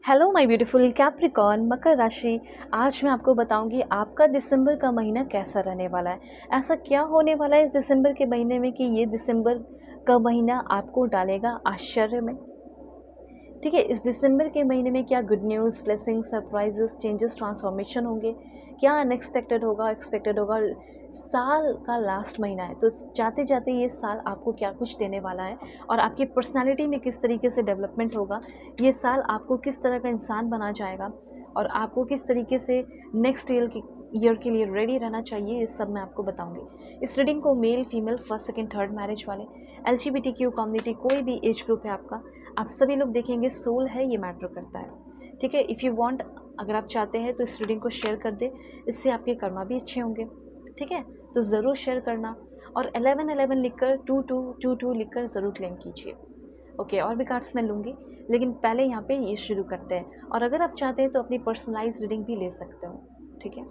Hello my beautiful Capricorn मकर राशि। आज मैं आपको बताऊंगी आपका दिसंबर का महीना कैसा रहने वाला है। ऐसा क्या होने वाला है इस दिसंबर के महीने में कि ये दिसंबर का महीना आपको डालेगा आश्चर्य में। ठीक है, इस दिसंबर के महीने में क्या good news, blessing, surprises, changes, transformation होंगे, क्या अनएक्सपेक्टेड होगा, एक्सपेक्टेड होगा। साल का लास्ट महीना है तो जाते जाते ये साल आपको क्या कुछ देने वाला है और आपकी पर्सनालिटी में किस तरीके से डेवलपमेंट होगा। ये साल आपको किस तरह का इंसान बना जाएगा और आपको किस तरीके से नेक्स्ट ईयर के लिए रेडी रहना चाहिए, ये सब मैं आपको बताऊंगी। इस रीडिंग को male, female, first, second, third marriage वाले, LGBTQ कम्युनिटी, कोई भी एज ग्रुप है आपका, आप सभी लोग देखेंगे। सोल है, ये मैटर करता है। ठीक है, इफ़ यू वांट, अगर आप चाहते हैं तो इस रीडिंग को शेयर कर दे, इससे आपके कर्मा भी अच्छे होंगे। ठीक है, तो ज़रूर शेयर करना और 1111 लिखकर 2222 लिखकर ज़रूर क्लेम कीजिए। ओके, और भी कार्ड्स मैं लूँगी, लेकिन पहले यहाँ पे ये शुरू करते हैं। और अगर आप चाहते हैं तो अपनी पर्सनलाइज रीडिंग भी ले सकते हो। ठीक है,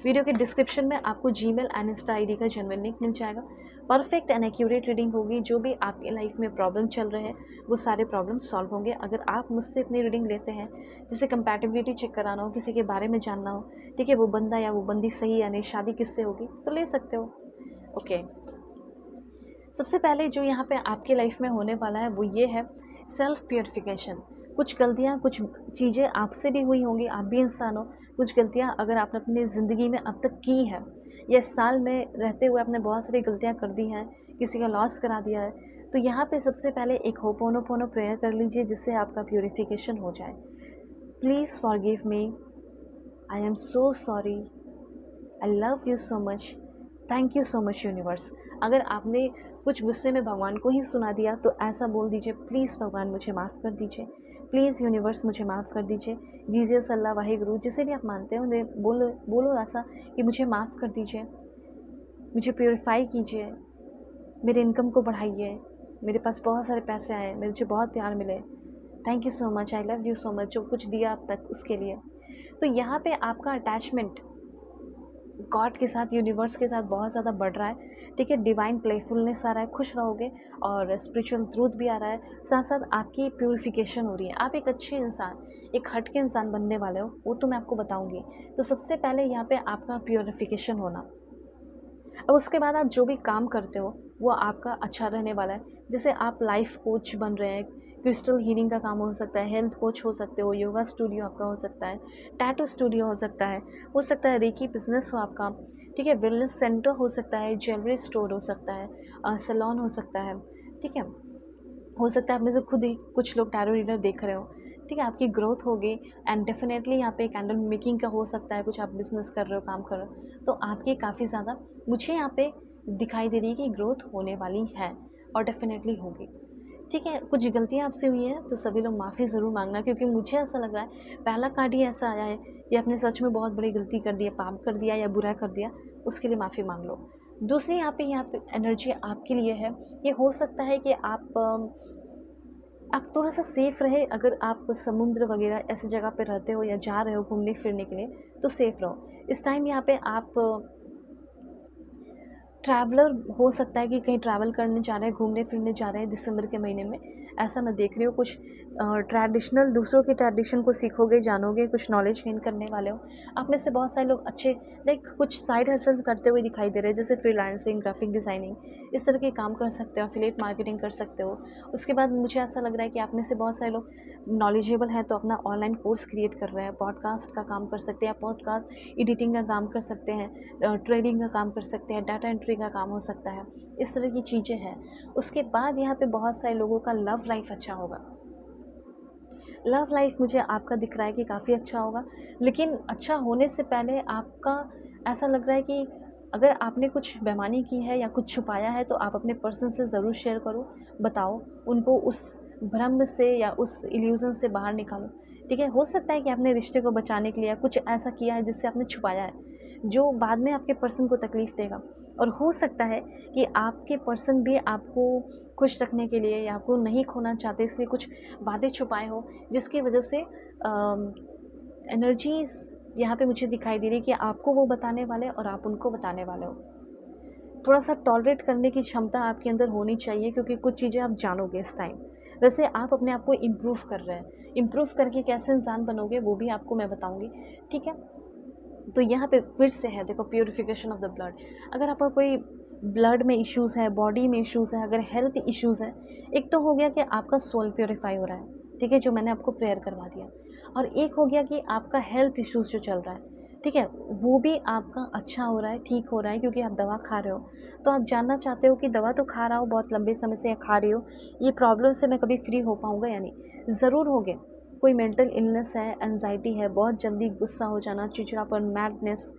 वीडियो के डिस्क्रिप्शन में आपको जीमेल एंड इंस्टा ID का जेन्युइन लिंक मिल जाएगा। परफेक्ट एंड एक्यूरेट रीडिंग होगी। जो भी आपके लाइफ में प्रॉब्लम चल रहे हैं वो सारे प्रॉब्लम सॉल्व होंगे अगर आप मुझसे अपनी रीडिंग लेते हैं। जैसे कंपैटिबिलिटी चेक कराना हो, किसी के बारे में जानना हो, ठीक है, वो बंदा या वो बंदी सही या नहीं, शादी किससे होगी, तो ले सकते हो। ओके, सबसे पहले जो यहाँ पे आपके लाइफ में होने वाला है वो ये है सेल्फ प्योरिफिकेशन। कुछ गलतियाँ, कुछ चीज़ें आपसे भी हुई होंगी, आप भी इंसान हो। कुछ गलतियाँ अगर आपने अपनी ज़िंदगी में अब तक की है या इस साल में रहते हुए आपने बहुत सारी गलतियाँ कर दी हैं, किसी का लॉस करा दिया है, तो यहाँ पे सबसे पहले एक होपोनोपोनो प्रेयर कर लीजिए जिससे आपका प्योरिफिकेशन हो जाए। Please forgive me, I am so sorry, I love you so much, thank you so much universe. अगर आपने कुछ गुस्से में भगवान को ही सुना दिया तो ऐसा बोल दीजिए, प्लीज़ भगवान मुझे माफ़ कर दीजिए, प्लीज़ यूनिवर्स मुझे माफ़ कर दीजिए। जीसस, अल्लाह, वाहिगुरु, जिसे भी आप मानते हैं उन्हें बोलो बोलो ऐसा कि मुझे माफ़ कर दीजिए, मुझे प्योरीफाई कीजिए, मेरे इनकम को बढ़ाइए, मेरे पास बहुत सारे पैसे आए, मुझे बहुत प्यार मिले, thank you so much, I love you so much, जो कुछ दिया अब तक उसके लिए। तो यहाँ पे आपका अटैचमेंट गॉड के साथ, यूनिवर्स के साथ बहुत ज़्यादा बढ़ रहा है। ठीक है, डिवाइन प्लेफुलनेस आ रहा है, खुश रहोगे और स्पिरिचुअल ट्रूथ भी आ रहा है। साथ साथ आपकी प्यूरिफिकेशन हो रही है, आप एक अच्छे इंसान, एक हट के इंसान बनने वाले हो, वो तो मैं आपको बताऊंगी। तो सबसे पहले यहाँ पे आपका प्योरिफिकेशन होना। अब उसके बाद आप जो भी काम करते हो वो आपका अच्छा रहने वाला है। जैसे आप लाइफ कोच बन रहे हैं, क्रिस्टल हीलिंग का काम हो सकता है, हेल्थ कोच हो सकते हो, योगा स्टूडियो आपका हो सकता है, टैटू स्टूडियो हो सकता है रेकी बिजनेस हो आपका। ठीक है, वेलनेस सेंटर हो सकता है, ज्वेलरी स्टोर हो सकता है, सैलून हो सकता है। ठीक है, हो सकता है आप में से खुद ही कुछ लोग टैरो रीडर देख रहे हो। ठीक है, आपकी ग्रोथ होगी एंड डेफिनेटली यहाँ पे कैंडल मेकिंग का हो सकता है, कुछ आप बिजनेस कर रहे हो, काम कर रहे हो, तो आपकी काफ़ी ज़्यादा मुझे यहाँ पे दिखाई दे रही है कि ग्रोथ होने वाली है और डेफिनेटली होगी। ठीक है, कुछ गलतियाँ आपसे हुई हैं तो सभी लोग माफ़ी ज़रूर मांगना, क्योंकि मुझे ऐसा लग रहा है पहला कार्ड ही ऐसा आया है कि आपने सच में बहुत बड़ी गलती कर दी है, पाप कर दिया या बुरा कर दिया, उसके लिए माफ़ी मांग लो। दूसरी यहाँ पे एनर्जी आपके लिए है, ये हो सकता है कि आप थोड़ा-सा सेफ़ रहे। अगर आप समुद्र वगैरह ऐसी जगह पे रहते हो या जा रहे हो घूमने फिरने के लिए तो सेफ़ रहो। इस टाइम यहाँ पे आप ट्रैवलर हो सकता है कि कहीं ट्रैवल करने जा रहे हैं, घूमने फिरने जा रहे हैं दिसंबर के महीने में, ऐसा मैं देख रही हूँ। कुछ ट्रेडिशनल, दूसरों के ट्रेडिशन को सीखोगे, जानोगे, कुछ नॉलेज गेन करने वाले हो। आप में से बहुत सारे लोग अच्छे लाइक कुछ साइड हसल्स करते हुए दिखाई दे रहे हैं, जैसे फ्रीलांसिंग, ग्राफिक डिज़ाइनिंग, इस तरह के काम कर सकते हो, एफिलिएट मार्केटिंग कर सकते हो। उसके बाद मुझे ऐसा लग रहा है कि आप में से बहुत सारे लोग नॉलेजेबल हैं तो अपना ऑनलाइन कोर्स क्रिएट कर रहे हैं, पॉडकास्ट का काम कर सकते हैं, पॉडकास्ट एडिटिंग का काम कर सकते हैं, ट्रेडिंग का काम कर सकते हैं, डाटा एंट्री का काम हो सकता है, इस तरह की चीज़ें हैं। उसके बाद यहाँ पे बहुत सारे लोगों का लव लाइफ अच्छा होगा। लव लाइफ मुझे आपका दिख रहा है कि काफ़ी अच्छा होगा, लेकिन अच्छा होने से पहले आपका ऐसा लग रहा है कि अगर आपने कुछ बेईमानी की है या कुछ छुपाया है तो आप अपने पर्सन से ज़रूर शेयर करो, बताओ उनको, उस भ्रम से या उस इल्यूज़न से बाहर निकालो। ठीक है, हो सकता है कि आपने रिश्ते को बचाने के लिए कुछ ऐसा किया है जिससे आपने छुपाया है, जो बाद में आपके पर्सन को तकलीफ़ देगा। और हो सकता है कि आपके पर्सन भी आपको खुश रखने के लिए या आपको नहीं खोना चाहते, इसलिए कुछ बातें छुपाए हो, जिसकी वजह से एनर्जीज़ यहाँ पे मुझे दिखाई दे रही है कि आपको वो बताने वाले और आप उनको बताने वाले हो। थोड़ा सा टॉलरेट करने की क्षमता आपके अंदर होनी चाहिए, क्योंकि कुछ चीज़ें आप जानोगे इस टाइम। वैसे आप अपने आप को इम्प्रूव कर रहे हैं। इम्प्रूव करके कैसे इंसान बनोगे वो भी आपको मैं बताऊँगी, ठीक है? तो यहाँ पे फिर से है देखो, प्यूरिफिकेशन ऑफ द ब्लड। अगर आपका कोई ब्लड में इश्यूज़ है, बॉडी में इश्यूज़ है, अगर हेल्थ इश्यूज़ है, एक तो हो गया कि आपका सोल प्योरीफाई हो रहा है, ठीक है, जो मैंने आपको प्रेयर करवा दिया। और एक हो गया कि आपका हेल्थ इश्यूज़ जो चल रहा है, ठीक है, वो भी आपका अच्छा हो रहा है, ठीक हो रहा है, क्योंकि आप दवा खा रहे हो। तो आप जानना चाहते हो कि दवा तो खा रहा हूँ, बहुत लंबे समय से खा रही हो, ये प्रॉब्लम से मैं कभी फ्री हो पाऊँगा या नहीं? ज़रूर होगे। कोई मेंटल इलनेस है, एंजाइटी है, बहुत जल्दी गुस्सा हो जाना, चिड़चिड़ापन, मैडनेस,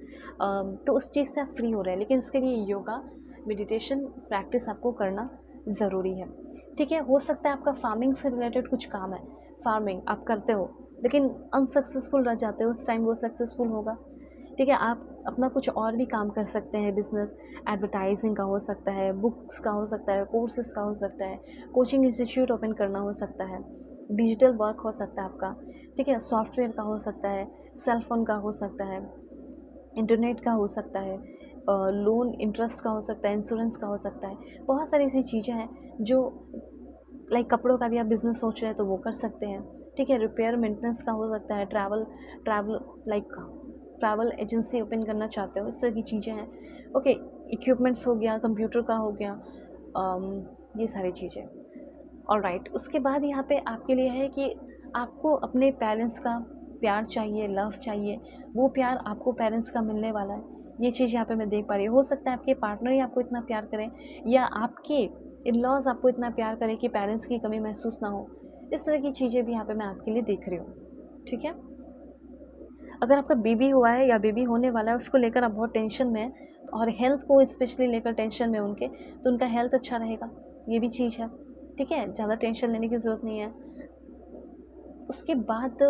तो उस चीज़ से आप फ्री हो रहे हैं, लेकिन उसके लिए योगा, मेडिटेशन, प्रैक्टिस आपको करना ज़रूरी है, ठीक है? हो सकता है आपका फार्मिंग से रिलेटेड कुछ काम है, फार्मिंग आप करते हो, लेकिन अनसक्सेसफुल रह जाते हो, उस टाइम वो सक्सेसफुल होगा, ठीक है? आप अपना कुछ और भी काम कर सकते हैं, बिज़नेस, एडवर्टाइजिंग का हो सकता है, बुक्स का हो सकता है, कोर्सेज़ का हो सकता है, कोचिंग इंस्टीट्यूट ओपन करना हो सकता है, डिजिटल वर्क हो सकता है आपका, ठीक है? सॉफ्टवेयर का हो सकता है, सेल फ़ोन का हो सकता है, इंटरनेट का हो सकता है, लोन इंटरेस्ट का हो सकता है, इंश्योरेंस का हो सकता है। बहुत सारी ऐसी चीज़ें हैं जो लाइक कपड़ों का भी आप बिज़नेस सोच रहे हैं तो वो कर सकते हैं, ठीक है? रिपेयर मेंटेनेंस का हो सकता है, travel like travel agency open करना चाहते हो, इस तरह की चीज़ें हैं। ओके, इक्विपमेंट्स हो गया, कंप्यूटर का हो गया, ये सारी चीज़ें। ऑलराइट, उसके बाद यहाँ पे आपके लिए है कि आपको अपने पेरेंट्स का प्यार चाहिए, लव चाहिए, वो प्यार आपको पेरेंट्स का मिलने वाला है। ये चीज़ यहाँ पे मैं देख पा रही हूँ। हो सकता है आपके पार्टनर ही आपको इतना प्यार करें, या आपके इन-लॉज़ आपको इतना प्यार करें कि पेरेंट्स की कमी महसूस ना हो। इस तरह की चीज़ें भी यहाँ पे मैं आपके लिए देख रही हूँ, ठीक है? अगर आपका बेबी हुआ है या बेबी होने वाला है, उसको लेकर आप बहुत टेंशन में हैं, और हेल्थ को स्पेशली लेकर टेंशन में उनके, तो उनका हेल्थ अच्छा रहेगा, ये भी चीज़ है, ठीक है? ज़्यादा टेंशन लेने की ज़रूरत नहीं है। उसके बाद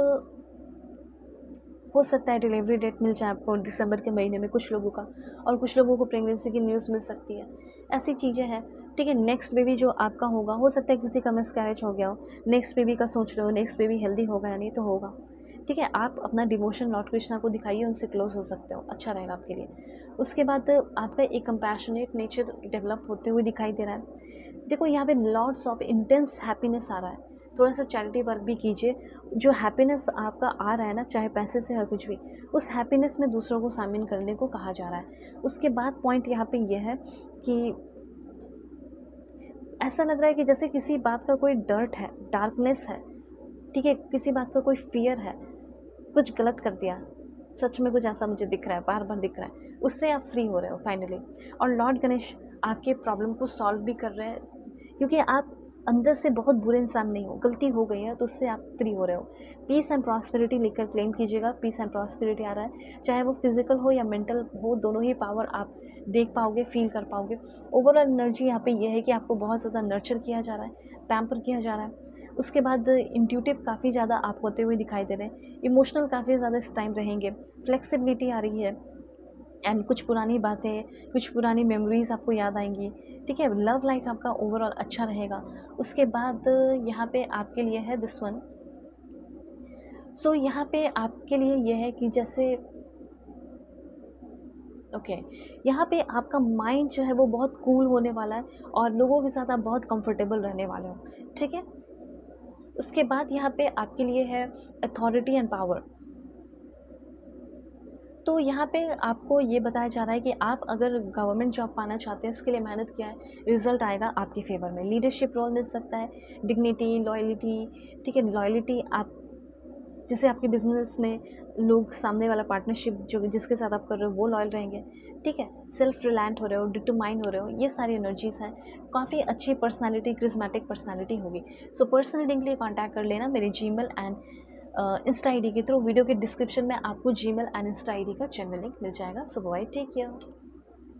हो सकता है डिलीवरी डेट मिल जाए आपको दिसंबर के महीने में कुछ लोगों का, और कुछ लोगों को प्रेगनेंसी की न्यूज़ मिल सकती है। ऐसी चीज़ें हैं, ठीक है? नेक्स्ट बेबी जो आपका होगा, हो सकता है किसी का मिसकैरेज हो गया हो, नेक्स्ट बेबी का सोच रहे हो, नेक्स्ट बेबी हेल्दी होगा या नहीं, तो होगा, ठीक है? आप अपना डिवोशन लॉर्ड कृष्णा को दिखाइए, उनसे क्लोज हो सकते हो, अच्छा रहेगा आपके लिए। उसके बाद आपका एक कंपैशनेट नेचर डेवलप होते हुए दिखाई दे रहा है। देखो यहाँ पे लॉट्स ऑफ इंटेंस हैप्पीनेस आ रहा है, थोड़ा सा चैरिटी वर्क भी कीजिए। जो हैप्पीनेस आपका आ रहा है ना, चाहे पैसे से हो कुछ भी, उस हैप्पीनेस में दूसरों को शामिल करने को कहा जा रहा है। उसके बाद पॉइंट यहाँ पे ये है कि ऐसा लग रहा है कि जैसे किसी बात का कोई डर्ट है, डार्कनेस है, ठीक है? किसी बात का कोई फ़ियर है, कुछ गलत कर दिया, सच में कुछ ऐसा मुझे दिख रहा है, बार-बार दिख रहा है, उससे आप फ्री हो रहे हो फाइनली। और लॉर्ड गणेश आपके प्रॉब्लम को सॉल्व भी कर रहे हैं, क्योंकि आप अंदर से बहुत बुरे इंसान नहीं हो, गलती हो गई है तो उससे आप फ्री हो रहे हो। पीस एंड प्रॉस्पेरिटी लिखकर क्लेम कीजिएगा, पीस एंड प्रॉस्पेरिटी आ रहा है, चाहे वो फिजिकल हो या मेंटल हो, दोनों ही पावर आप देख पाओगे, फील कर पाओगे। ओवरऑल एनर्जी यहाँ पे ये है कि आपको बहुत ज़्यादा नर्चर किया जा रहा है, पैम्पर किया जा रहा है। उसके बाद इंट्यूटिव काफ़ी ज़्यादा आप होते हुए दिखाई दे रहे हैं, इमोशनल काफ़ी ज़्यादा इस टाइम रहेंगे, फ्लेक्सिबिलिटी आ रही है, एंड कुछ पुरानी बातें, कुछ पुरानी मेमोरीज़ आपको याद आएंगी, ठीक है? लव लाइफ आपका ओवरऑल अच्छा रहेगा। उसके बाद यहाँ पे आपके लिए है दिस वन। सो यहाँ पे आपके लिए ये है कि जैसे ओके, यहाँ पे आपका माइंड जो है वो बहुत कूल होने वाला है, और लोगों के साथ आप बहुत कंफर्टेबल रहने वाले हो, ठीक है? उसके बाद यहाँ पे आपके लिए है अथॉरिटी एंड पावर। तो यहाँ पे आपको ये बताया जा रहा है कि आप अगर गवर्नमेंट जॉब पाना चाहते हैं, उसके लिए मेहनत किया है, रिजल्ट आएगा आपके फेवर में, लीडरशिप रोल मिल सकता है, डिग्निटी, लॉयल्टी, ठीक है? लॉयल्टी आप, जैसे आपके बिजनेस में लोग, सामने वाला पार्टनरशिप जो जिसके साथ आप कर रहे हो वो लॉयल रहेंगे, ठीक है? सेल्फ रिलायंट हो रहे हो, डिटरमाइन हो रहे हो, ये सारी एनर्जीज़ हैं। काफ़ी अच्छी पर्सनालिटी, क्रिज्मेटिक पर्सनालिटी होगी। सो पर्सनल रीडिंग के लिए कॉन्टैक्ट कर लेना मेरे जीमेल एंड इंस्टा आईडी के थ्रू। वीडियो के डिस्क्रिप्शन में आपको जीमेल एंड इंस्टा आईडी का जेन्युइन लिंक मिल जाएगा। सो बाय, टेक केयर।